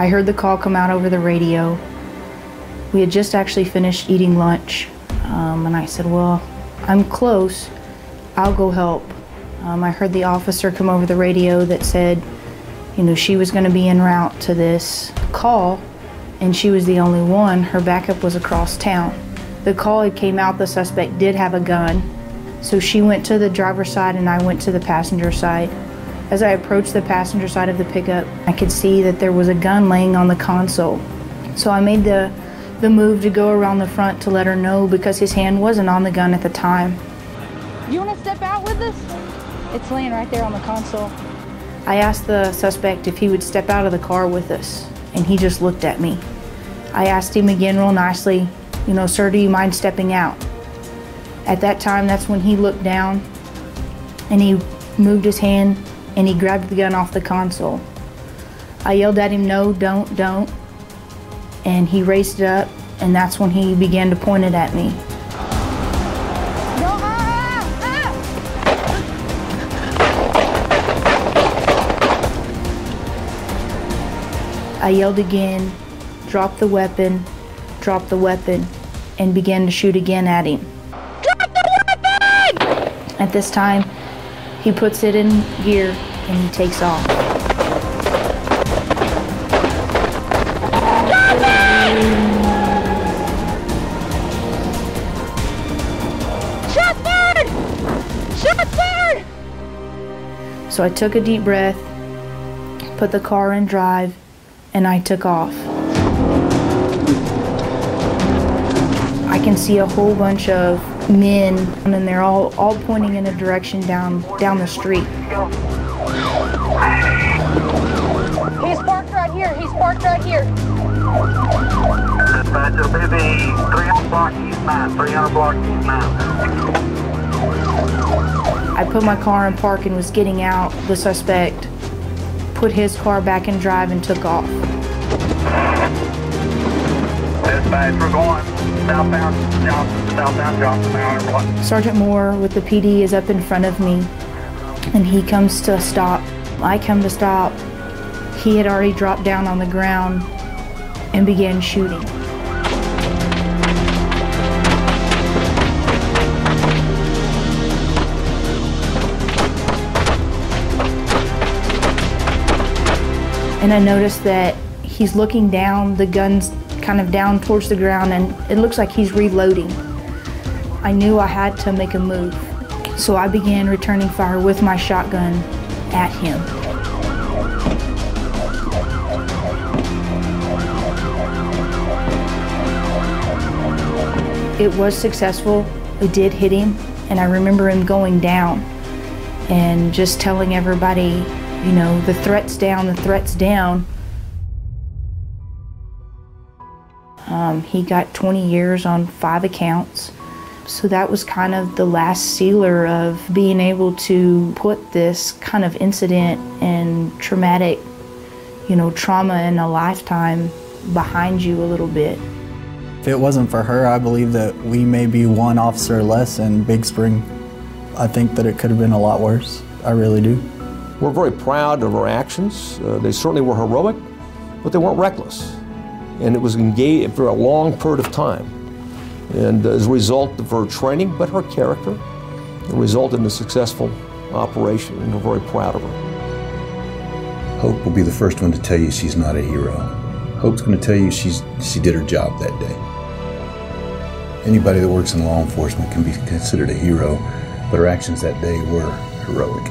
I heard the call come out over the radio. We had just actually finished eating lunch, and I said, well, I'm close, I'll go help. I heard the officer come over the radio that said, you know, she was going to be en route to this call, and she was the only one. Her backup was across town. The call had came out, the suspect did have a gun, so she went to the driver's side and I went to the passenger side. As I approached the passenger side of the pickup, I could see that there was a gun laying on the console. So I made the move to go around the front to let her know, because his hand wasn't on the gun at the time. You want to step out with us? It's laying right there on the console. I asked the suspect if he would step out of the car with us, and he just looked at me. I asked him again real nicely, you know, sir, do you mind stepping out? At that time, that's when he looked down and he moved his hand and he grabbed the gun off the console. I yelled at him, no, don't. And he raised it up, and that's when he began to point it at me. No, I yelled again, dropped the weapon, and began to shoot again at him. Drop the weapon! At this time, he puts it in gear and he takes off. Shot fired! Shot fired! So I took a deep breath, put the car in drive, and I took off. I can see a whole bunch of men, and they're all pointing in a direction down the street. He's parked right here. He's parked right here. Dispatch, it'll be the 300 block east 9, 300 block east 9. I put my car in park and was getting out. The suspect put his car back in drive and took off. Dispatch, we're going southbound Johnson Mountain. Sergeant Moore with the PD is up in front of me, and he comes to stop. I come to stop. He had already dropped down on the ground and began shooting. And I noticed that he's looking down, the gun's kind of down towards the ground, and it looks like he's reloading. I knew I had to make a move, so I began returning fire with my shotgun at him. It was successful. It did hit him, and I remember him going down and just telling everybody, you know, the threat's down, the threat's down. He got 20 years on 5 accounts. So that was kind of the last sealer of being able to put this kind of incident and traumatic, you know, trauma in a lifetime behind you a little bit. If it wasn't for her, I believe that we may be one officer less in Big Spring. I think that it could have been a lot worse. I really do. We're very proud of her actions. They certainly were heroic, but they weren't reckless. And it was engaged for a long period of time. And as a result of her training, but her character, it resulted in a successful operation, and we're very proud of her. Hope will be the first one to tell you she's not a hero. Hope's going to tell you she did her job that day. Anybody that works in law enforcement can be considered a hero, but her actions that day were heroic.